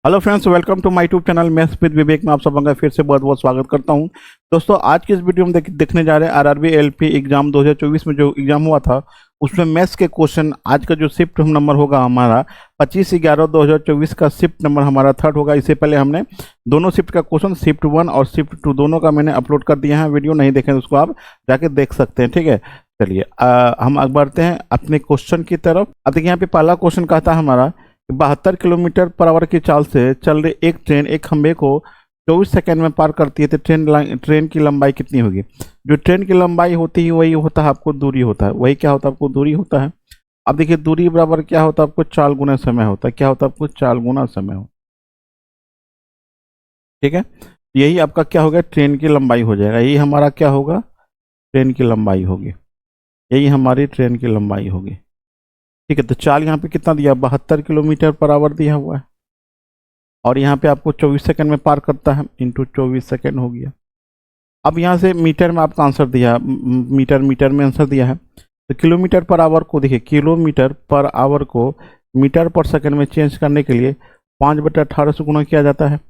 Hello friends, welcome to my YouTube channel maths with Vivek में आप सबका का फिर से बहुत बहुत स्वागत करता हूं। दोस्तों, आज की इस वीडियो में देखने जा रहे हैं आरआरबी एलपी एग्जाम 2024 में जो एग्जाम हुआ था उसमें मैथ्स के क्वेश्चन। आज का जो शिफ्ट नंबर होगा हमारा 25/11/2024 का शिफ्ट नंबर हमारा थर्ड होगा। इससे पहले हमने दोनों शिफ्ट का क्वेश्चन शिफ्ट 1 और शिफ्ट 2 दोनों का मैंने अपलोड कर दिया है। वीडियो नहीं देखें तो उसको आप जाके देख सकते हैं, ठीक है। चलिए हम आगे बढ़ते हैं अपने क्वेश्चन की तरफ। अब देखिए यहाँ पे पहला क्वेश्चन कहता है हमारा 72 किलोमीटर पर आवर की चाल से चल रही एक ट्रेन एक खंभे को 24 सेकंड में पार करती है तो ट्रेन की लंबाई कितनी होगी। जो ट्रेन की लंबाई होती है वही होता है आपको दूरी होता है, वही क्या होता है आपको दूरी होता है। अब देखिए दूरी बराबर क्या होता है आपको चाल गुना समय होता है। क्या होता है आपको चाल गुना समय हो, ठीक है। यही आपका क्या होगा ट्रेन की लंबाई हो जाएगा। यही हमारा क्या होगा ट्रेन की लंबाई होगी, यही हमारी ट्रेन की लंबाई होगी, ठीक है। तो चाल यहाँ पे कितना दिया 72 किलोमीटर पर आवर दिया हुआ है और यहाँ पे आपको 24 सेकंड में पार करता है, इंटू 24 सेकंड हो गया। अब यहाँ से मीटर में आपका आंसर दिया, मीटर में आंसर दिया है तो किलोमीटर पर आवर को देखिए, किलोमीटर पर आवर को मीटर पर सेकंड में चेंज करने के लिए 5/18 से गुना किया जाता है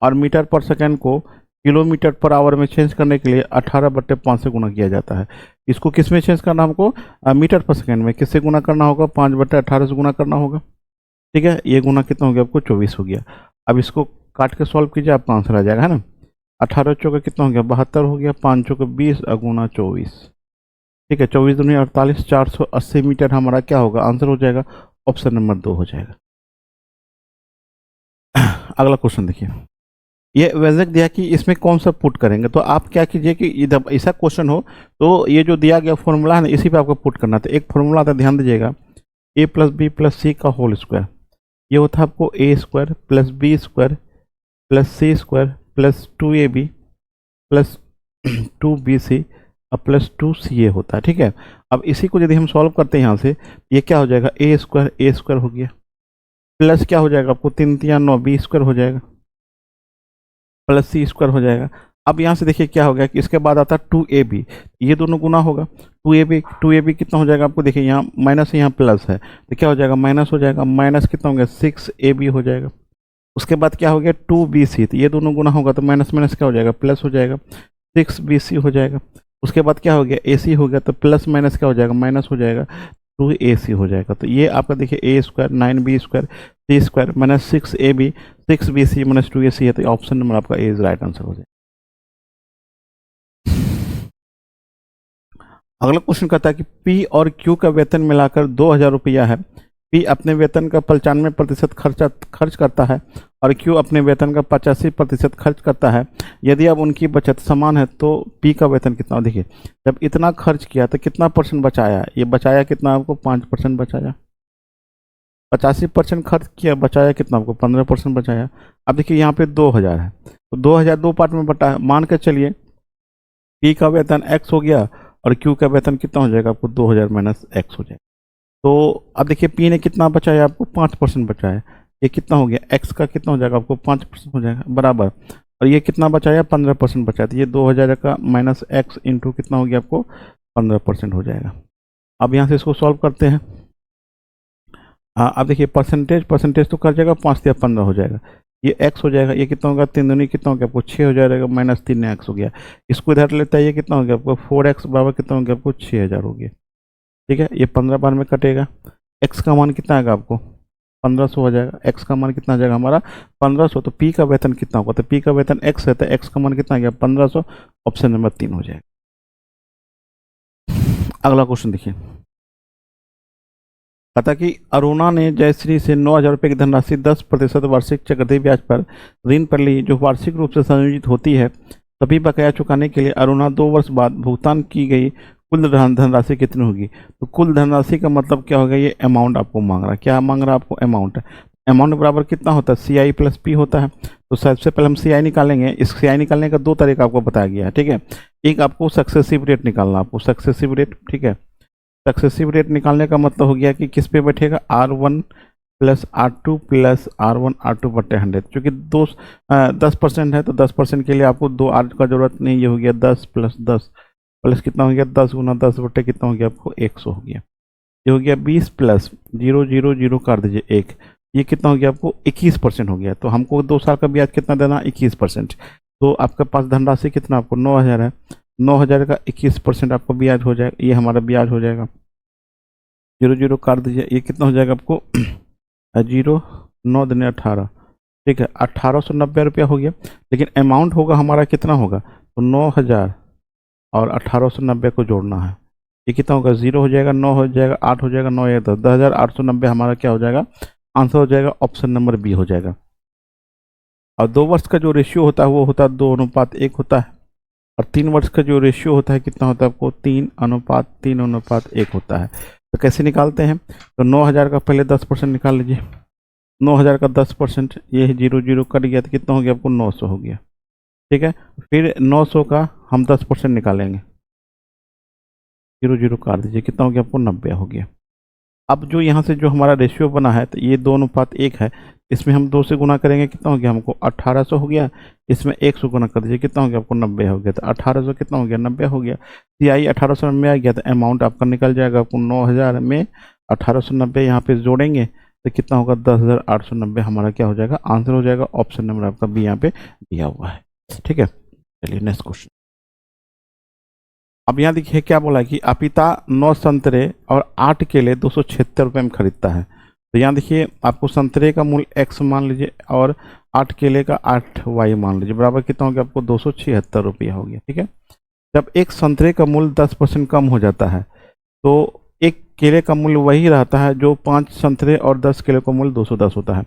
और मीटर पर सेकंड को किलोमीटर पर आवर में चेंज करने के लिए 18/5 से गुना किया जाता है। इसको किस में चेंज करना हमको मीटर पर सेकंड में किससे गुना करना होगा 5/18 से गुना करना होगा, ठीक है। ये गुना कितना हो गया आपको 24 हो गया। अब इसको काट के सॉल्व कीजिए, आपका आंसर आ जाएगा, है ना। 18 चौका कितना हो गया 72 हो गया, 5 चौका 20 गुना 24, ठीक है। 24 दूनी 48, 480 मीटर हमारा क्या होगा आंसर हो जाएगा, ऑप्शन नंबर 2 हो जाएगा। अगला क्वेश्चन देखिए, ये व्यंजक दिया कि इसमें कौन सा पुट करेंगे। तो आप क्या कीजिए कि जब ऐसा क्वेश्चन हो तो ये जो दिया गया फॉर्मूला है ना इसी पे आपको पुट करना था। एक फॉर्मूला आता है, ध्यान दीजिएगा, a + b + c का होल स्क्वायर। ये होता है आपको a² + b² + c² + 2ab + 2bc + 2ca होता है, ठीक है। अब इसी को यदि हम सॉल्व करते हैं यहाँ से, ये क्या हो जाएगा a² हो गया, प्लस क्या हो जाएगा आपको 3 3 9 b² हो जाएगा, प्लस c² हो जाएगा। अब यहाँ से देखिए क्या हो गया कि इसके बाद आता है 2ab, ये दोनों गुना होगा। 2ab कितना हो जाएगा आपको देखिए, यहाँ माइनस है यहाँ प्लस है तो क्या हो जाएगा माइनस हो जाएगा, माइनस कितना हो गया 6ab हो जाएगा। उसके बाद क्या हो गया 2bc, तो ये दोनों गुना होगा तो माइनस माइनस क्या हो जाएगा प्लस हो जाएगा, 6bc हो जाएगा। उसके बाद क्या हो गया ac हो गया तो प्लस माइनस क्या हो जाएगा माइनस हो जाएगा, 2ac हो जाएगा। तो ये आपका देखिए a² 9b² c² minus 6ab 6bc minus 2ac है, तो ऑप्शन नंबर आपका ए इज राइट आंसर हो जाएगा। अगला क्वेश्चन कहता है कि पी और क्यू का वेतन मिलाकर 2000 रुपया है। पी अपने वेतन का 95% खर्च करता है और क्यू अपने वेतन का 85% खर्च करता है। यदि अब उनकी बचत समान है तो पी का वेतन कितना। देखिए जब इतना खर्च किया तो कितना परसेंट बचाया, ये बचाया कितना आपको 5% बचाया। 85% खर्च किया, बचाया कितना आपको 15% बचाया। अब देखिए यहाँ पे 2000 है तो 2000 दो पार्ट में बटा है। मान के चलिए पी का वेतन x हो गया और क्यू का वेतन कितना हो जाएगा आपको 2000 माइनस x हो जाएगा। तो अब देखिए पी ने कितना बचाया आपको 5% बचाया, ये कितना हो गया x का कितना हो जाएगा आपको 5% हो जाएगा बराबर, और ये कितना बचाया 15% बचाया, तो ये 2000 का माइनस x इंटू कितना हो गया आपको 15% हो जाएगा। अब यहाँ से इसको सॉल्व करते हैं। हाँ अब देखिए परसेंटेज तो कर जाएगा 5 या 15 हो जाएगा, ये x हो जाएगा, ये कितना होगा 3 दूनी कितना हो गया आपको 6 हो जाएगा, माइनस 3 x हो गया। इसको इधर लेता है, ये कितना हो गया आपको 4x बराबर कितना हो गया आपको 6000 हो गया, ठीक है। ये 15 बार में कटेगा, x का मान कितना आएगा आपको 1500 हो जाएगा। x का मान कितना आ जाएगा हमारा 1500। तो p का वेतन कितना होगा, तो p का वेतन x है तो x का मान कितना आ गया 1500, ऑप्शन नंबर 3 हो जाएगा। अगला क्वेश्चन देखिए, पता कि अरुणा ने जयश्री से 9000 रुपये की धनराशि 10% वार्षिक चक्रवृद्धि ब्याज पर ऋण पर ली, जो वार्षिक रूप से संयोजित होती है। तभी बकाया चुकाने के लिए अरुणा 2 वर्ष बाद भुगतान की गई कुल धनराशि कितनी होगी। तो कुल धनराशि का मतलब क्या होगा, ये अमाउंट आपको मांग रहा है। क्या मांग रहा है आपको अमाउंट, अमाउंट बराबर कितना होता है CI + P होता है। तो सबसे पहले हम CI निकालेंगे। इस CI निकालने का 2 तरीका आपको बताया गया है, ठीक है। एक आपको सक्सेसिव रेट निकालना, आपको सक्सेसिव रेट, ठीक है। सक्सेसिव रेट निकालने का मतलब हो गया कि किस पे बैठेगा R1 + R2 + R1 R2 बटे 100, क्योंकि 10% है तो 10% के लिए आपको 2 R का जरूरत नहीं, ये हो गया 10 + 10 प्लस कितना हो गया 10 गुना 10 बटे कितना हो गया आपको 100 हो गया। ये हो गया 20 + 0 0 0 कर दीजिए 1, ये कितना हो गया आपको 21% हो गया। तो हमको 2 साल का ब्याज कितना देना, 21%। तो आपके पास धनराशि कितना आपको 9,000 है, 9,000 का 21% आपको ब्याज हो जाएगा, ये हमारा ब्याज हो जाएगा। 0 काट दीजिए, ये कितना हो जाएगा आपको 0 9 दूनी 18, ठीक है 1890 रुपया हो गया। लेकिन अमाउंट होगा हमारा कितना होगा, तो 9,000 और 1890 को जोड़ना है, ये कितना होगा 0 हो जाएगा, 9 हो जाएगा, 8 हो जाएगा, 9 या 10, 10,890 हमारा क्या हो जाएगा, आंसर हो जाएगा, ऑप्शन नंबर बी हो जाएगा। और 2 वर्ष का जो रेशियो होता है वो होता है 2:1 होता है, और 3 वर्ष का जो रेशियो होता है कितना होता है आपको 3:3:1 होता है। तो कैसे निकालते हैं, तो 9,000 का पहले 10% निकाल लीजिए, 9,000 का 10%, ये 0 कट गया तो कितना हो गया आपको 900 हो गया, ठीक है। फिर 900 का हम 10% निकालेंगे, 0 काट दीजिए, कितना हो गया आपको 90 हो गया। अब जो यहाँ से जो हमारा रेशियो बना है तो ये 2:1 है, इसमें हम 2 से गुना करेंगे, कितना हो गया हमको 1800 हो गया, इसमें 1 से गुना कर दीजिए, कितना हो गया आपको 90 हो गया। तो 1800 कितना हो गया 90 हो गया, CI 1800 में आ गया, तो अमाउंट आपका निकल जाएगा आपको 9,000 में 1890 यहाँ पे जोड़ेंगे तो कितना होगा 10,890 हमारा क्या हो जाएगा, आंसर हो जाएगा। ऑप्शन नंबर आपका बी यहाँ पे दिया हुआ है, ठीक है। चलिए नेक्स्ट क्वेश्चन। अब यहाँ देखिए क्या बोला है कि अपिता 9 संतरे और 8 केले 276 रुपये में खरीदता है। तो यहाँ देखिए आपको संतरे का मूल्य x मान लीजिए और 8 केले का 8y मान लीजिए, बराबर कितना हो गया आपको 276 रुपया हो गया, ठीक है। जब एक संतरे का मूल्य 10% कम हो जाता है तो एक केले का मूल्य वही रहता है जो 5 संतरे और 10 केले का मूल्य 210 होता है।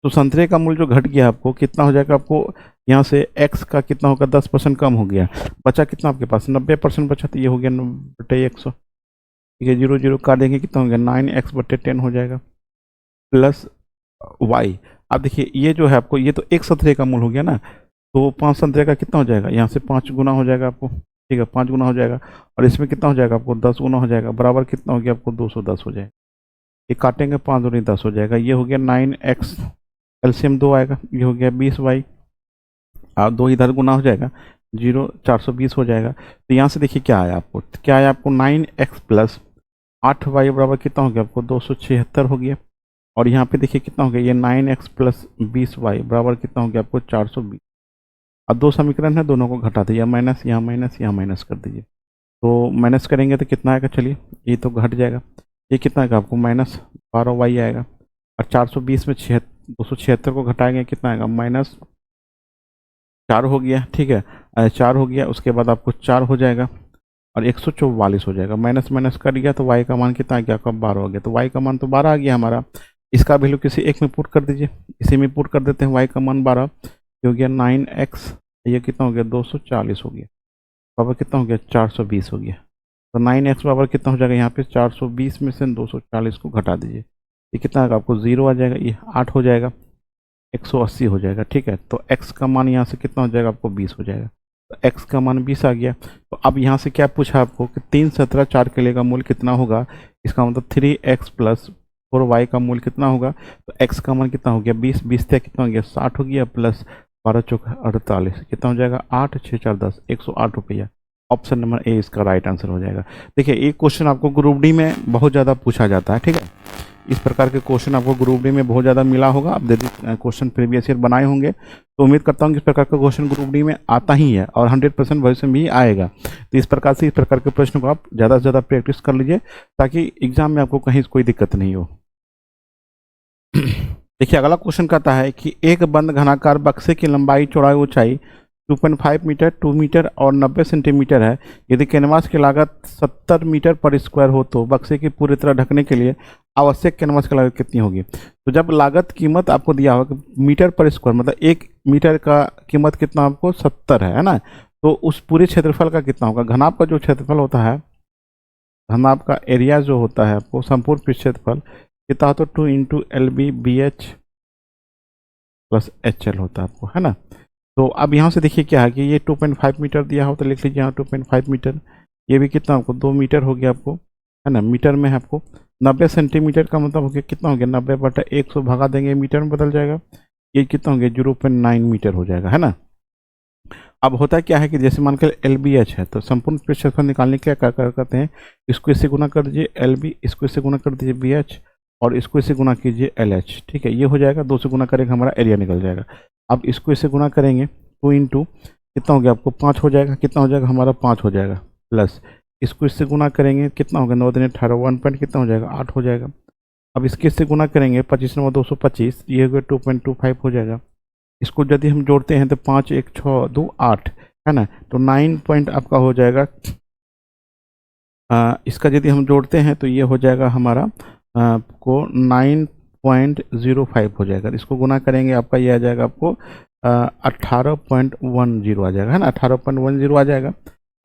तो संतरे का मूल्य जो घट गया आपको कितना हो जाएगा, आपको यहाँ से x का कितना होगा 10% कम हो गया, बचा कितना आपके पास 90% बचा, तो ये हो गया 9/100, ठीक है। 0 काट देंगे, कितना हो गया 9x/10 हो जाएगा प्लस y। अब देखिए ये जो है आपको, ये तो एक संतरे का मूल्य हो गया ना, तो 5 संतरे का कितना हो जाएगा, यहाँ से 5 गुना हो जाएगा आपको, ठीक है 5 गुना हो जाएगा, और इसमें कितना हो जाएगा आपको 10 गुना हो जाएगा, बराबर कितना हो गया आपको 210 हो जाएगा। ये काटेंगे 5 दूनी 10 हो जाएगा, ये हो गया 9x, एलसीएम 2 आएगा, ये हो गया 20y, और 2 इधर गुना हो जाएगा 0 420 हो जाएगा। तो यहाँ से देखिए क्या आया आपको, क्या आया आपको 9x प्लस 8y बराबर कितना हो गया आपको 276 हो गया। और यहाँ पे देखिए कितना हो गया, ये 9x प्लस 20y बराबर कितना हो गया आपको 420। अब 2 समीकरण है, दोनों को घटा दीजिए, माइनस यहाँ माइनस यहाँ माइनस कर दीजिए, तो माइनस करेंगे तो कितना आएगा, चलिए ये तो घट जाएगा, ये कितना आएगा आपको -12y आएगा, और 420 में 276 को घटाएंगे कितना आएगा -4 हो गया, ठीक है 4 हो गया, उसके बाद आपको 4 हो जाएगा और 144 हो जाएगा, माइनस माइनस कट गया तो y का मान कितना आ गया आपका 12 हो गया। तो y का मान तो 12 आ गया हमारा, इसका वैल्यू किसी एक में पुट कर दीजिए, इसी में पुट कर देते हैं, y का मान 12 हो गया 9x, ये कितना हो गया 240 हो गया, बराबर कितना हो गया 420 हो गया। तो 9x बराबर कितना हो जाएगा, यहाँ पे 420 में से 240 को घटा दीजिए, ये कितना आएगा आपको 0 आ जाएगा, ये 8 हो जाएगा, 180 हो जाएगा, ठीक है। तो x का मान यहाँ से कितना हो जाएगा आपको 20 हो जाएगा, तो x का मान 20 आ गया। तो अब यहाँ से क्या पूछा आपको कि 3 17 4 केले का मूल्य कितना होगा, इसका मतलब 3x प्लस 4y का मूल्य कितना होगा, तो x का मान कितना हो गया 20, 20 से कितना हो गया 60 हो गया, प्लस 12 चौक 48 कितना हो जाएगा 8 6 4 10 108 रुपया। ऑप्शन नंबर ए इसका राइट आंसर हो जाएगा। देखिए एक क्वेश्चन आपको ग्रुप डी में बहुत ज़्यादा पूछा जाता है, ठीक है, इस प्रकार के क्वेश्चन आपको ग्रुप डी में बहुत ज़्यादा मिला होगा, आप यदि क्वेश्चन प्रीवियस ईयर बनाए होंगे तो उम्मीद करता हूँ कि इस प्रकार का क्वेश्चन ग्रुप डी में आता ही है और 100% भविष्य में भी आएगा। तो इस प्रकार से इस प्रकार के प्रश्न को आप ज़्यादा से ज़्यादा प्रैक्टिस कर लीजिए ताकि एग्जाम में आपको कहीं कोई दिक्कत नहीं हो। देखिए अगला क्वेश्चन कहता है कि एक बंद घनाकार बक्से की लंबाई चौड़ाई ऊंचाई 2.5 मीटर 2 मीटर और 90 सेंटीमीटर है। यदि कैनवास की लागत 70 मीटर पर स्क्वायर हो तो बक्से की पूरी तरह ढकने के लिए आवश्यक कैनवास की लागत कितनी होगी। तो जब लागत कीमत आपको दिया होगा कि मीटर पर स्क्वायर मतलब 1 मीटर का कीमत कितना आपको 70 है ना, तो उस पूरे क्षेत्रफल का कितना होगा। घनाभ का जो क्षेत्रफल होता है, घनाभ का एरिया जो होता है आपको संपूर्ण पृष्ठ क्षेत्रफल कितना होता है 2 इंटू LB/BH प्लस HL होता है आपको, है ना। तो अब यहाँ से देखिए क्या है कि ये 2.5 मीटर दिया हो तो लिख लीजिए यहाँ 2.5 मीटर, ये भी कितना आपको 2 मीटर हो गया आपको, है ना, मीटर में है आपको। 90 सेंटीमीटर का मतलब हो गया कितना हो गया 90/100 भगा देंगे मीटर में बदल जाएगा, ये कितना हो गया 0.9 मीटर हो जाएगा, है ना। अब होता क्या है कि जैसे मान कर LBH है तो संपूर्ण पृष्ठ क्षेत्रफल निकालने के लिए क्या करते हैं, इसको इससे गुना कर दीजिए LB, इसको इससे गुना कर दीजिए BH और इसको इससे गुना कीजिए LH, ठीक है। ये हो जाएगा, 2 से गुना करेंगे हमारा एरिया निकल जाएगा। अब इसको इससे गुना करेंगे 2 इंटू कितना हो गया आपको 5 हो जाएगा, कितना हो जाएगा हमारा 5 हो जाएगा, प्लस इसको इससे गुना करेंगे कितना होगा 9 दिन 18 1 पॉइंट कितना हो जाएगा 8 हो जाएगा। अब इसके इससे गुना करेंगे 25 9 225, ये हो गया 2.25 हो जाएगा। इसको यदि हम जोड़ते हैं तो 5 1 6 2 8 है ना, तो 9 पॉइंट आपका हो जाएगा। इसका यदि हम जोड़ते हैं तो ये हो जाएगा हमारा आपको 9.05 हो जाएगा। इसको गुना करेंगे आपका ये आ जाएगा आपको 18.10 आ जाएगा, है ना, 18.10 आ जाएगा।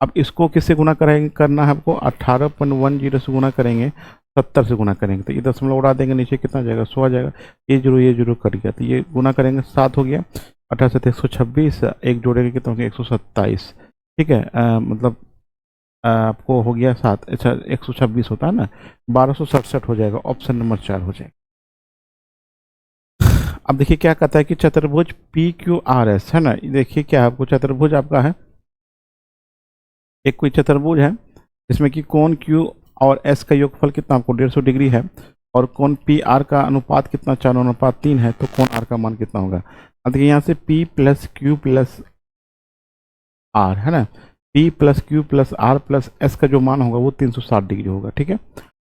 अब इसको किससे गुना करेंगे, करना है आपको 18.10 से गुना करेंगे 70 से गुना करेंगे, तो ये दशमलव उड़ा देंगे, नीचे कितना आ जाएगा 100 आ जाएगा। ये जीरो कट गया, तो ये गुना करेंगे 7 हो गया, 18 से 126, एक जोड़ेंगे कितना हो गया 127, ठीक है। मतलब आपको हो गया 7, अच्छा 126 होता है ना, 1267 हो जाएगा, ऑप्शन नंबर 4 हो जाएगा। अब देखिए क्या कहता है कि चतुर्भुज PQRS है ना, देखिए क्या आपको चतुर्भुज आपका है, एक कोई चतुर्भुज है जिसमें कि कोण Q और S का योगफल कितना आपको 150 डिग्री है, और कोण PR का अनुपात कितना 4:3 है, तो कोण R का मान कितना होगा। अब देखिए यहाँ से P plus Q plus R है ना, P plus Q plus R plus S का जो मान होगा वो 360 डिग्री होगा, ठीक है।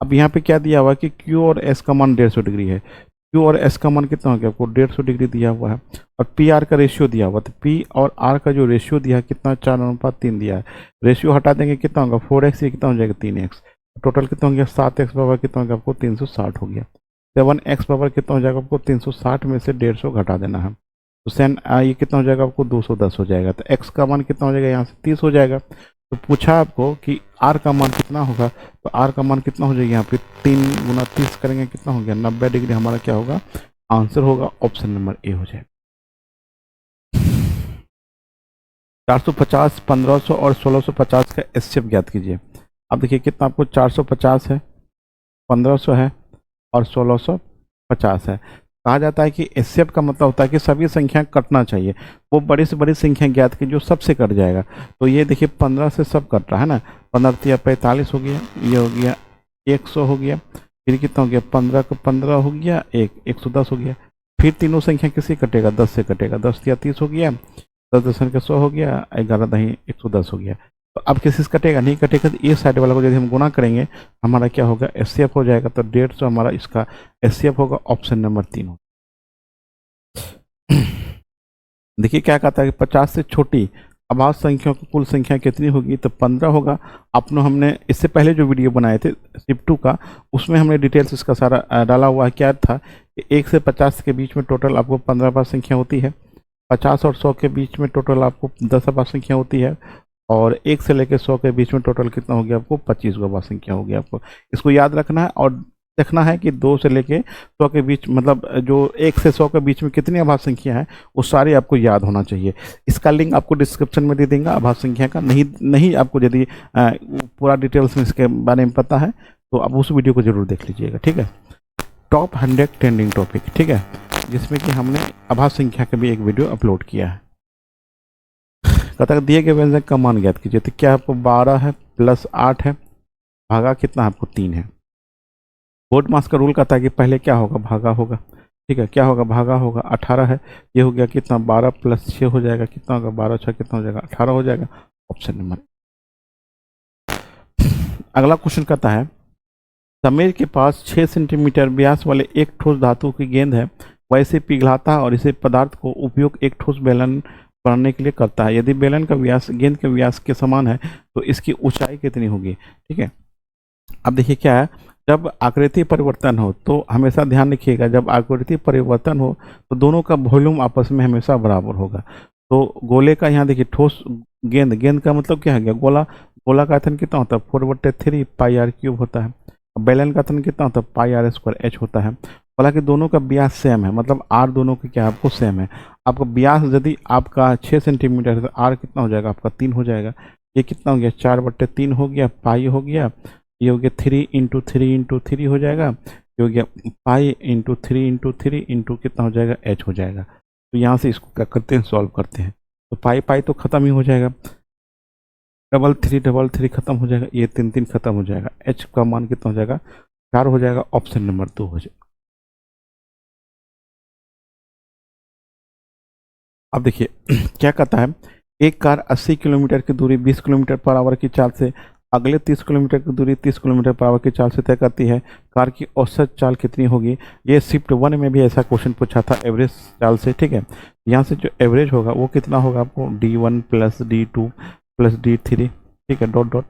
अब यहाँ पे क्या दिया हुआ है कि Q और S का मान 150 डिग्री है, Q और S का मान कितना हो गया आपको 150 डिग्री दिया हुआ है, और PR का रेशियो दिया हुआ, तो P और R का जो रेशियो दिया है कितना 4:3 दिया है। रेशियो हटा देंगे कितना होगा 4x, ये कितना हो जाएगा 3x, टोटल कितना हो गया 7x पावर कितना हो गया आपको 360 हो गया। 7x पावर कितना हो जाएगा आपको 360 में से 150 घटा देना है, तो सेन ये कितना हो जाएगा आपको 210 हो जाएगा, तो x का मान कितना हो जाएगा यहाँ से 30 हो जाएगा। तो पूछा आपको कि r का मान कितना होगा, तो r का मान कितना हो जाएगा यहाँ पे 3 गुना 30 करेंगे कितना हो गया 90 डिग्री, हमारा क्या होगा आंसर होगा ऑप्शन नंबर ए हो जाएगा। 450 1500 और 1650 का एचसीएफ ज्ञात कीजिए। अब देखिए कितना आपको 450 है, 1500 है और 1650 है। कहा जाता है कि एचसीएफ का मतलब होता है कि सभी संख्या कटना चाहिए, वो बड़ी से बड़ी संख्या ज्ञात की जो सबसे कट जाएगा। तो ये देखिए 15 से सब कट रहा है ना, 15 45 हो गया, ये हो गया 100 हो गया, फिर कितना हो गया 15 का 15 हो गया, 110 हो गया, फिर तीनों संख्या किससे कटेगा 10 से कटेगा, 10 या 30 हो गया, 10 10 का 100 हो गया, 11 दही 110 हो गया। तो अब किसी से कटेगा नहीं कटेगा, तो ये साइड वाला को यदि हम गुना करेंगे हमारा क्या होगा एचसीएफ हो जाएगा, तो 150 हमारा इसका एचसीएफ होगा, ऑप्शन नंबर 3 हो। देखिए क्या कहता है कि 50 से छोटी अभाज्य संख्याओं की कुल संख्या कितनी होगी, तो 15 होगा। अपनों हमने इससे पहले जो वीडियो बनाए थे शिफ्ट 2 का, उसमें हमने डिटेल्स इसका सारा डाला हुआ है। क्या था कि 1 से 50 के बीच में टोटल आपको 15 अभाज्य संख्या होती है, 50 और 100 के बीच में टोटल आपको 10 अभाज्य संख्या होती है, और 1 से लेकर 100 के बीच में टोटल कितना हो गया आपको 25 अभाज्य संख्या हो गया। आपको इसको याद रखना है और देखना है कि 2 से लेके 100 के बीच, मतलब जो 1 से 100 के बीच में कितनी अभाज्य संख्या है वो सारी आपको याद होना चाहिए। इसका लिंक आपको डिस्क्रिप्शन में दे देंगे अभाज्य संख्या का। नहीं आपको यदि पूरा डिटेल्स में इसके बारे में पता है तो आप उस वीडियो को जरूर देख लीजिएगा, ठीक है। टॉप 100 ट्रेंडिंग टॉपिक, ठीक है, जिसमें कि हमने अभाज्य संख्या का भी एक वीडियो अपलोड किया है। कहता है दिए गए व्यंजक का मान ज्ञात कीजिए। तो क्या आपको 12 है प्लस 8 है, भागा कितना आपको 3 है। बोर्ड मास का रूल कहता है कि पहले क्या होगा भागा होगा, ठीक है, क्या होगा भागा होगा, 18 है, ये हो गया कितना 12 प्लस 6 हो जाएगा, कितना होगा 12 6 कितना हो जाएगा 18 हो जाएगा, ऑप्शन नंबर। अगला क्वेश्चन कहता है समीर के पास 6 सेंटीमीटर व्यास वाले एक ठोस धातु की गेंद है, वह इसे पिघलाता है और इसे पदार्थ को उपयोग एक ठोस बेलन बनाने के लिए करता है। यदि बेलन का व्यास गेंद के व्यास के समान है तो इसकी ऊंचाई कितनी होगी, ठीक है। अब देखिए क्या है, जब आकृति परिवर्तन हो तो हमेशा ध्यान रखिएगा, जब आकृति परिवर्तन हो तो दोनों का वॉल्यूम आपस में हमेशा बराबर होगा। तो गोले का यहाँ देखिए ठोस गेंद का मतलब क्या है गया गोला का आयतन कितना होता है 4/3 पाई r क्यूब होता है। बेलन का आयतन कितना होता है पाई r स्क्वायर h होता है। हालांकि दोनों का व्यास सेम है, मतलब r दोनों के क्या आपको सेम है। आपका व्यास यदि आपका 6 सेंटीमीटर है तो r कितना हो जाएगा आपका 3 हो जाएगा। ये कितना हो गया 4/3 हो गया, पाई हो गया, ये हो गया 3 इंटू 3 हो जाएगा, ये हो गया पाई इंटू 3 इंटू कितना हो जाएगा h हो जाएगा। तो यहाँ से इसको क्या करते हैं सॉल्व करते हैं, तो पाई तो खत्म ही हो जाएगा, 3 खत्म हो जाएगा, ये 3 खत्म हो जाएगा, h का मान कितना हो जाएगा 4 हो जाएगा, ऑप्शन नंबर 2 हो जाएगा। अब देखिए क्या कहता है, एक कार 80 किलोमीटर की दूरी 20 किलोमीटर पर आवर की चाल से अगले 30 किलोमीटर की दूरी 30 किलोमीटर पर आवर की चाल से तय करती है। कार की औसत चाल कितनी होगी? ये शिफ्ट 1 में भी ऐसा क्वेश्चन पूछा था एवरेज चाल से, ठीक है। यहाँ से जो एवरेज होगा वो कितना होगा आपको, D1 plus D2 plus D3, ठीक है, डॉट डॉट।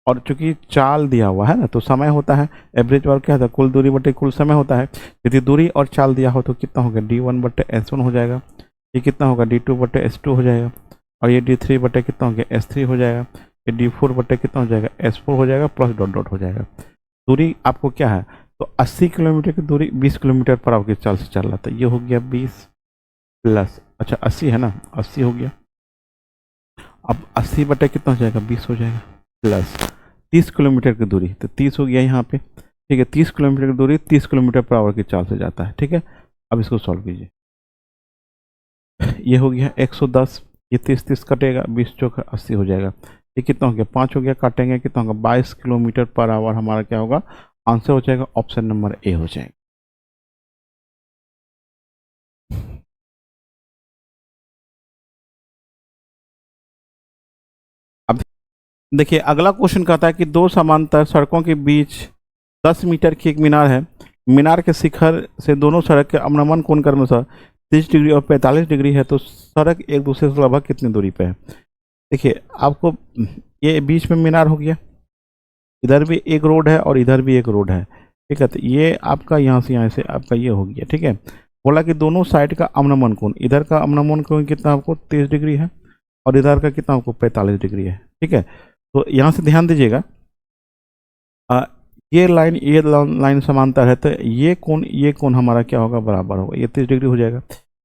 और चूंकि चाल दिया हुआ है ना, तो समय होता है एवरेज, और क्या था, कुल दूरी बटे कुल समय होता है। यदि दूरी और चाल दिया हो तो कितना होगा, D1 बटे S1 हो जाएगा। ये कितना होगा, D2 बटे S2 हो जाएगा। और ये D3 बटे कितना हो गया, S3 हो जाएगा। ये D4 बटे कितना हो जाएगा, S4 हो जाएगा, प्लस डॉट डॉट हो जाएगा। दूरी आपको क्या है, तो 80 किलोमीटर की दूरी 20 किलोमीटर पर आवर की चाल से चल रहा था। ये हो गया 20 प्लस, अच्छा 80 है ना, 80 हो गया। अब 80 बटे कितना हो जाएगा, 20 हो जाएगा, प्लस 30 किलोमीटर की दूरी, तो 30 हो गया यहाँ पे, ठीक है। 30 किलोमीटर की दूरी 30 किलोमीटर पर आवर की चाल से जाता है, ठीक है। अब इसको सॉल्व कीजिए। ये हो गया 110, ये 30 कटेगा, 20 चौक 80 हो जाएगा। ये कितना हो गया, 5 हो गया, काटेंगे कितना होगा, 22 किलोमीटर पर आवर हमारा क्या होगा, आंसर हो जाएगा, ऑप्शन नंबर ए हो जाएगा। अब देखिए अगला क्वेश्चन कहता है कि दो समांतर सड़कों के बीच 10 मीटर की एक मीनार है। मीनार के शिखर से दोनों सड़क के अवनमन कोण क्रमशः 30 डिग्री और 45 डिग्री है, तो सड़क एक दूसरे से लगभग कितनी दूरी पे है? देखिए आपको, ये बीच में मीनार हो गया, इधर भी एक रोड है और इधर भी एक रोड है, ठीक है। तो ये आपका यहाँ से आपका ये हो गया, ठीक है। बोला कि दोनों साइड का अवनमन कोण, इधर का अवनमन कोण कितना आपको 30 डिग्री है और इधर का कितना आपको 45 डिग्री है, ठीक है। तो यहाँ से ध्यान दीजिएगा, ये लाइन समांतर है, तो ये कोण हमारा क्या होगा, बराबर होगा। ये 30 डिग्री हो जाएगा,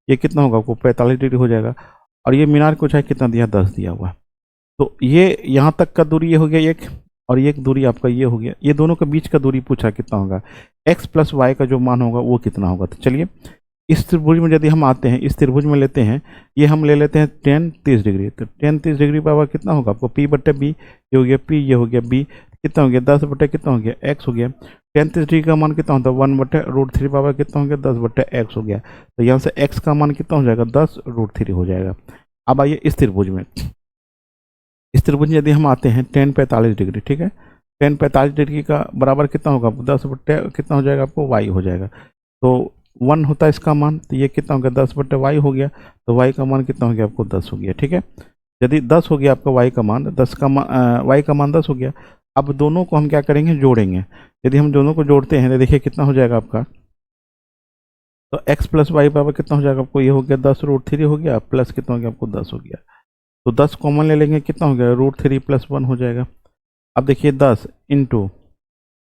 ये कितना होगा आपको 45 डिग्री हो जाएगा। और ये मीनार को चाहे कितना दिया, 10 दिया हुआ। तो ये यहाँ तक का दूरी ये हो गया एक, और ये एक दूरी आपका ये हो गया। ये दोनों के बीच का दूरी पूछा कितना होगा, x प्लस वाई का जो मान होगा वो कितना होगा। तो चलिए इस त्रिभुज में यदि हम आते हैं, इस त्रिभुज में लेते हैं, ये हम ले लेते हैं tan 30 डिग्री। तो tan 30 डिग्री पर कितना होगा आपको, p बटे b, ये हो गया p, ये हो गया b, कितना हो गया 10 बटे कितना हो गया x हो गया। tan 30 डिग्री का मान कितना होता है, 1 बटे √3 पावर कितना हो गया, 10 बटे x हो गया। तो यहाँ से x का मान कितना हो जाएगा, 10 √3 हो जाएगा। अब आइए इस त्रिभुज में, इस त्रिभुज यदि हम आते हैं tan 45 डिग्री, ठीक है। tan 45 डिग्री का बराबर कितना होगा, 10 बटे कितना हो जाएगा आपको, y हो जाएगा। तो 1 होता है इसका मान, तो ये कितना हो गया, 10 बटे y हो गया। तो y का मान कितना हो गया आपको, 10 हो गया, ठीक है। यदि 10 हो गया आपका y का मान, 10 का मान y का मान 10 हो गया। अब दोनों को हम क्या करेंगे, जोड़ेंगे। यदि हम दोनों को जोड़ते हैं तो देखिए कितना हो जाएगा आपका, तो x प्लस वाई बराबर कितना हो जाएगा आपको, ये हो गया 10 √3 हो गया, प्लस कितना हो गया आपको 10 हो गया। तो 10 कॉमन ले लेंगे, कितना हो गया, √3 प्लस 1 हो जाएगा। अब देखिए 10 इंटू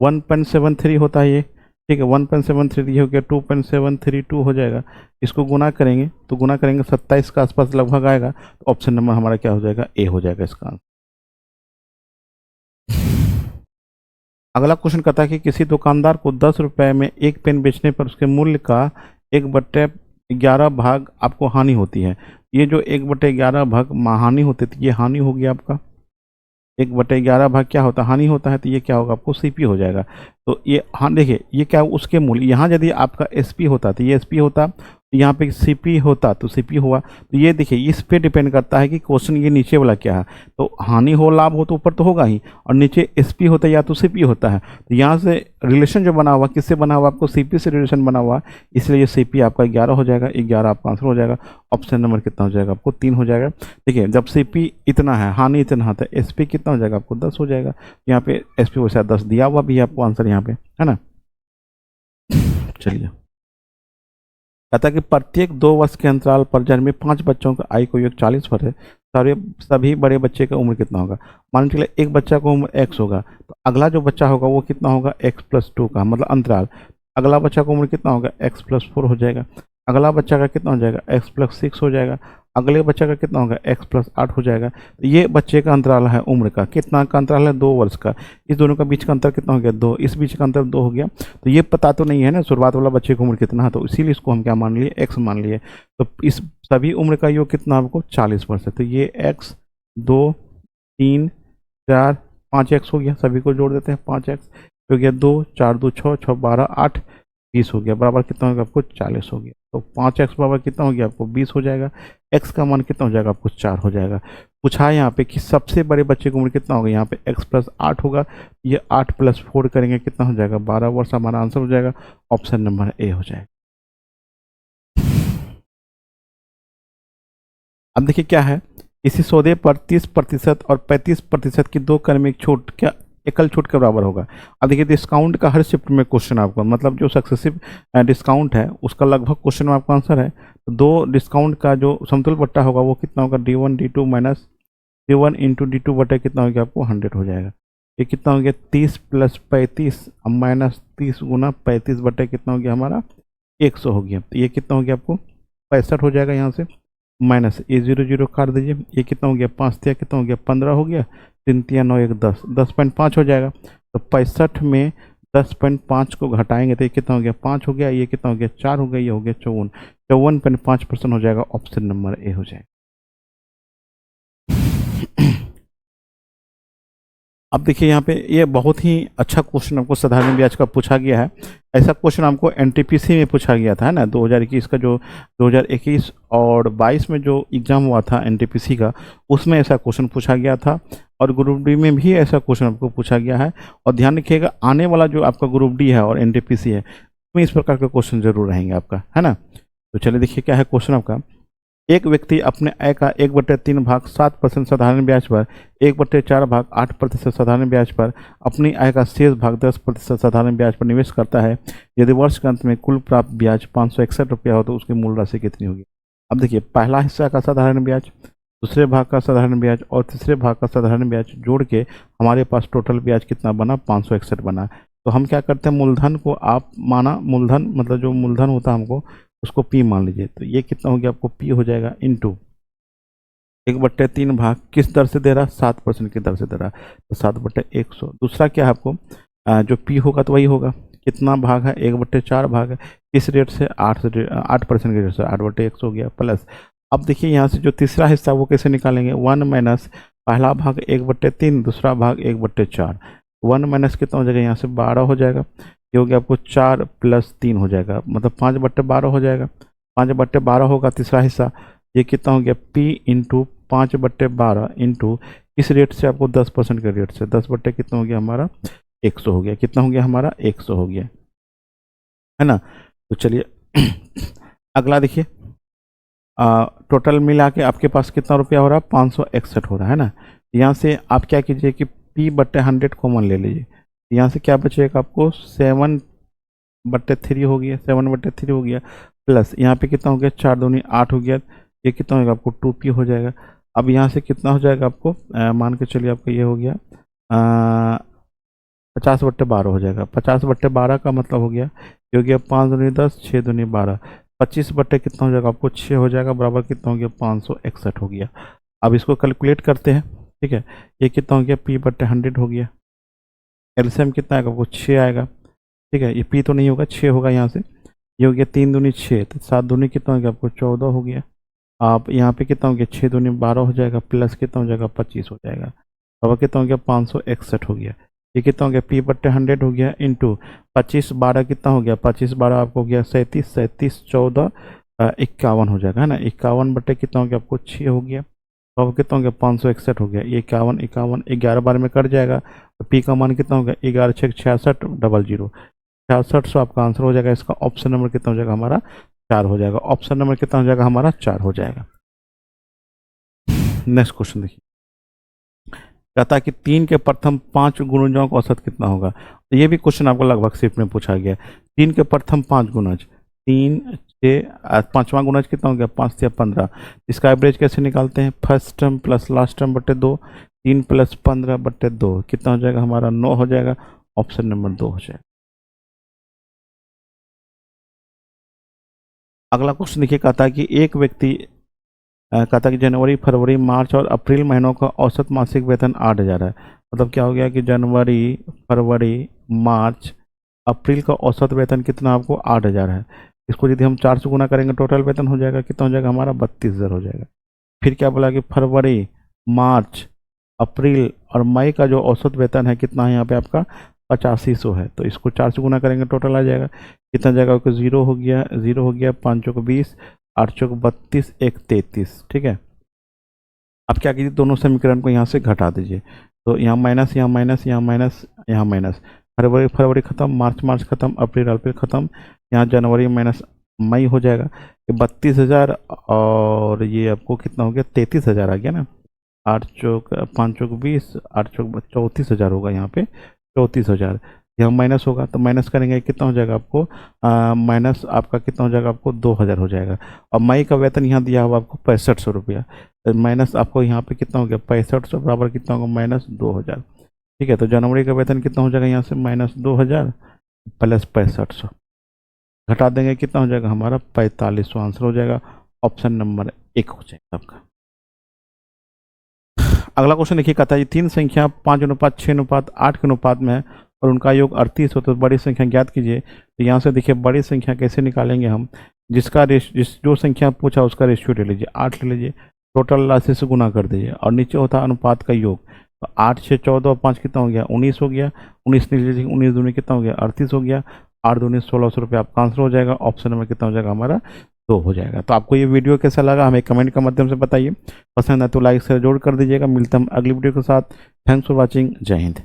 1.73 होता है ये, ठीक है। 1.73 ये हो गया, 2.732 हो जाएगा। इसको गुना करेंगे तो गुना करेंगे 27 के आसपास लगभग आएगा। तो ऑप्शन नंबर हमारा क्या हो जाएगा, ए हो जाएगा इसका। अगला क्वेश्चन कहता है कि किसी दुकानदार को 10 रुपए में एक पेन बेचने पर उसके मूल्य का 1/11 भाग आपको हानि होती है। ये जो 1/11 भाग हानि होती थी, ये हानि हो गया आपका। 1/11 भाग क्या होता है, हानि होता है, तो ये क्या होगा आपको, सीपी हो जाएगा। तो ये हाँ देखिए, ये क्या उसके मूल्य, यहाँ यदि आपका एसपी होता तो ये एसपी होता, यहाँ पे सीपी होता तो सीपी हुआ। तो ये देखिए इस पे डिपेंड करता है कि क्वेश्चन ये नीचे वाला क्या है। तो हानि हो लाभ हो तो ऊपर तो होगा ही, और नीचे एसपी होता है या तो सीपी होता है। तो यहाँ से रिलेशन जो बना हुआ किससे बना हुआ, आपको सीपी से रिलेशन बना हुआ, इसलिए ये सीपी आपका 11 हो जाएगा। 11 आपका आंसर हो जाएगा। ऑप्शन नंबर कितना हो जाएगा आपको, 3 हो जाएगा। देखिए जब सीपी इतना है, हानि इतना है, तो एसपी कितना हो जाएगा आपको, 10 हो जाएगा। यहाँ पे एसपी वैसा 10 दिया हुआ भी है आपको आंसर यहाँ पे, है ना। चलिए कहता है कि प्रत्येक 2 वर्ष के अंतराल पर जन्मे 5 बच्चों का आयु को योग 40 वर्ष है, सभी बड़े बच्चे का उम्र कितना होगा। मान के चलिए एक बच्चा का उम्र x होगा, तो अगला जो बच्चा होगा वो कितना होगा, x प्लस 2 का मतलब अंतराल। अगला बच्चा का उम्र कितना होगा, x प्लस 4 हो जाएगा। अगला बच्चा का कितना हो जाएगा, x प्लस 6 हो जाएगा। अगले बच्चे का कितना होगा, x प्लस 8 हो जाएगा। तो ये बच्चे का अंतराल है उम्र का, कितना का अंतराल है, 2 वर्ष का। इस दोनों का बीच का अंतर कितना हो गया, 2। इस बीच का अंतर 2 हो गया। तो ये पता तो नहीं है ना शुरुआत वाला बच्चे की उम्र कितना है, तो इसीलिए इसको हम क्या मान लिए, x मान लिए। तो इस सभी उम्र का योग कितना आपको 40 वर्ष है। तो ये x 2 3 4 5x हो गया, सभी को जोड़ देते हैं 5x। हो गया 2, 4 2 6, 6 12 8, 20 हो गया, बराबर कितना हो गया आपको 40 हो गया। तो 5x बराबर कितना हो गया आपको 20 हो जाएगा। x का मान कितना हो जाएगा आपको 4 हो जाएगा। पूछा है यहाँ पे कि सबसे बड़े बच्चे की उम्र कितना होगा, यहाँ पे x प्लस 8 होगा, ये 8 प्लस 4 करेंगे कितना हो जाएगा 12 वर्ष, हमारा आंसर हो जाएगा ऑप्शन नंबर ए हो जाएगा। अब देखिए क्या है, इसी सौदे पर 30% और 35% की दो क्रमिक छूट क्या एकल छूट के बराबर होगा। अब देखिए डिस्काउंट का हर शिफ्ट में क्वेश्चन आपको, मतलब जो सक्सेसिव डिस्काउंट है उसका लगभग क्वेश्चन में आपका आंसर है। तो दो डिस्काउंट का जो समतुल बट्टा होगा वो कितना होगा D1 D2 minus D1 into D2 बटे कितना हो गया आपको 100 हो जाएगा। ये कितना हो गया 30 प्लस 35 माइनस 30 गुना 35 बटे कितना हो गया हमारा 100 हो गया। तो ये कितना हो गया आपको 65 हो जाएगा, यहाँ से माइनस ये 0 0 काट दीजिए, ये कितना हो गया 5 तिया कितना हो गया 15 हो गया, 3 तिया 9 1 10, 10.5 हो जाएगा। तो 65 में 10.5 को घटाएंगे तो ये कितना हो गया 5 हो गया, ये कितना हो गया 4 हो गया, ये हो गया 54, 54.5% हो जाएगा, ऑप्शन नंबर ए हो जाएगा। अब देखिए यहाँ पे ये बहुत ही अच्छा क्वेश्चन आपको साधारण ब्याज का पूछा गया है। ऐसा क्वेश्चन हमको एनटीपीसी में पूछा गया था, है ना, 2021 का जो 2021 और 22 में जो एग्ज़ाम हुआ था एनटीपीसी का, उसमें ऐसा क्वेश्चन पूछा गया था। और ग्रुप डी में भी ऐसा क्वेश्चन आपको पूछा गया है। और ध्यान रखिएगा आने वाला जो आपका ग्रुप डी है और एनटीपीसी है उसमें इस प्रकार के क्वेश्चन जरूर रहेंगे आपका, है ना। तो चलिए देखिए क्या है क्वेश्चन आपका। एक व्यक्ति अपने आय का 1/3 भाग 7% साधारण ब्याज पर, 1/4 भाग 8% साधारण ब्याज पर, अपनी आय का शेष भाग 10% साधारण ब्याज पर निवेश करता है। यदि वर्ष के अंत में कुल प्राप्त ब्याज 561 रुपया हो तो उसकी मूल राशि कितनी होगी। अब देखिए पहला हिस्सा का साधारण ब्याज, दूसरे भाग का साधारण ब्याज और तीसरे भाग का साधारण ब्याज जोड़ के हमारे पास टोटल ब्याज कितना बना 561 बना। तो हम क्या करते हैं, मूलधन को आप माना, मूलधन मतलब जो मूलधन होता है हमको उसको P मान लीजिए। तो ये कितना हो गया आपको P हो जाएगा इंटू 1/3 भाग किस दर से दे रहा 7% की दर से दे रहा, तो 7/100। दूसरा क्या है आपको जो P होगा तो वही होगा, कितना भाग है 1/4 भाग है, किस रेट से 8% के रेट से 8/100 हो गया प्लस। अब देखिए यहाँ से जो तीसरा हिस्सा वो कैसे निकालेंगे, 1 माइनस पहला भाग 1/3, दूसरा भाग 1/4, 1 माइनस कितना हो जाएगा यहाँ से 12 हो जाएगा, ये हो गया आपको 4 + 3 हो जाएगा, मतलब 5/12 हो जाएगा। 5/12 होगा तीसरा हिस्सा, ये कितना हो गया P इंटू 5/12 इंटू किस रेट से आपको 10% के रेट से 10 बट्टे कितना हो गया हमारा 100 हो गया, कितना हो गया हमारा 100 हो गया, है ना। तो चलिए अगला देखिए, टोटल मिला के आपके पास कितना रुपया हो रहा है 561 हो रहा है ना। यहाँ से आप क्या कीजिए कि P/100 कॉमन ले लीजिए, यहाँ से क्या बचेगा आपको 7/3 हो गया, 7/3 हो गया प्लस यहाँ पे कितना हो गया 4 दूनी 8 हो गया, ये कितना होगा आपको 2P हो जाएगा। अब यहाँ से कितना हो जाएगा आपको मान के चलिए आपका ये हो गया 50/12 हो जाएगा। 50/12 का मतलब हो गया ये हो गया 5 दूनी 10, 6 दूनी 12, 25 बट्टे कितना हो जाएगा आपको 6 हो जाएगा, बराबर कितना हो गया 561 हो गया। अब इसको कैलकुलेट करते हैं, ठीक है, ये कितना हो गया P/100 हो गया, एलसीएम कितना आएगा आपको 6 आएगा, ठीक है, ये P तो नहीं होगा 6 होगा, यहाँ से ये हो गया 3 दूनी 6, तो 7 दूनी कितना हो गया आपको 14 हो गया। आप यहाँ पे कितना हो गया 6 दूनी 12 हो जाएगा प्लस कितना हो जाएगा 25 हो जाएगा, अब कितना हो गया 561 हो गया। ये कितना हो गया P/100 हो गया इंटू 25 12 कितना हो गया 25 12 आपको हो गया 37, 37 14 51 हो जाएगा, है ना। 51 बटे कितना हो गया आपको 6 हो गया, तो अब कितना हो गया 561 हो गया। ये 51 51 11 बार में कट जाएगा, तो P का मान कितना हो गया 11 6 66 00 66, सो आपका आंसर हो जाएगा इसका ऑप्शन नंबर कितना हो जाएगा हमारा 4 हो जाएगा। ऑप्शन नंबर कितना हो जाएगा हमारा 4 हो जाएगा। नेक्स्ट क्वेश्चन देखिए, कहता है कि 3 के प्रथम 5 गुणजों का औसत कितना होगा। तो ये भी क्वेश्चन आपको लगभग शिफ्ट में पूछा गया है। 3 के प्रथम 5 गुणज, 3 6 पाँचवा गुणज कितना हो गया 5 या 15, इसका एवरेज कैसे निकालते हैं, first term plus last term बटे 2, 3 + 15 बटे 2 कितना हो जाएगा हमारा 9 हो जाएगा, ऑप्शन नंबर 2 हो जाएगा। अगला क्वेश्चन देखिए, कहता है कि एक व्यक्ति कहता है कि जनवरी फरवरी मार्च और अप्रैल महीनों का औसत मासिक वेतन 8,000 है। मतलब क्या हो गया कि जनवरी फरवरी मार्च अप्रैल का औसत वेतन कितना आपको 8,000 है। इसको यदि हम 4 से गुना करेंगे टोटल वेतन हो जाएगा कितना हो जाएगा हमारा 32,000 हो जाएगा। फिर क्या बोला कि फरवरी मार्च अप्रैल और मई का जो औसत वेतन है कितना है यहाँ पे आपका 8500 है, तो इसको 4 से गुना करेंगे टोटल आ जाएगा कितना जाएगा, ओके 0 हो गया, 0 हो गया, 5 चौक 20, 8 चौक 32, 1 33। ठीक है, अब क्या कीजिए, दोनों समीकरण को यहाँ से घटा दीजिए, तो यहाँ माइनस, यहाँ माइनस, यहाँ माइनस, यहाँ माइनस, फरवरी फरवरी खत्म, मार्च मार्च खत्म, अप्रैल अप्रैल खत्म, यहाँ जनवरी माइनस मई हो जाएगा, ये 32,000 और ये आपको कितना हो गया, 33,000 आ गया ना, 8 चौक 5 चौक 20, 8 चौक 34,000 होगा यहाँ पे, 34,000, यहाँ माइनस होगा तो माइनस करेंगे कितना हो जाएगा आपको, माइनस आपका कितना हो जाएगा, आपको 2,000 हो जाएगा। और मई का वेतन यहाँ दिया हुआ आपको 6500 रुपया, माइनस आपको यहाँ पे कितना हो गया, 6500 बराबर कितना होगा, माइनस 2,000। ठीक है, तो जनवरी का वेतन कितना हो जाएगा यहाँ से, माइनस 2,000 प्लस 6500, घटा देंगे कितना हो जाएगा हमारा, 4500 आंसर हो जाएगा। ऑप्शन नंबर 1 हो जाएगा आपका। अगला क्वेश्चन देखिए, कहता है 3 संख्या 5:6:8 के अनुपात में है और उनका योग 38 हो, तो बड़ी संख्या ज्ञात कीजिए। तो यहाँ से देखिए बड़ी संख्या कैसे निकालेंगे हम, जो संख्या पूछा उसका रेशियो ले लीजिए, 8 ले लीजिए, टोटल राशि से गुना कर दीजिए और नीचे होता है अनुपात का योग, तो 8 6 14 और 5 कितना हो गया, 19 हो गया, 19 ले लीजिए, 19 दूनी कितना हो गया, 38 हो गया, 8 दूनी 1600 रुपये आपका आंसर हो जाएगा। ऑप्शन नंबर कितना हो जाएगा हमारा, 2 हो जाएगा। तो आपको ये वीडियो कैसा लगा हमें कमेंट के माध्यम से बताइए, पसंद है तो लाइक से जोड़ कर दीजिएगा। मिलता हम अगली वीडियो के साथ। थैंक्स फॉर वॉचिंग, जय हिंद।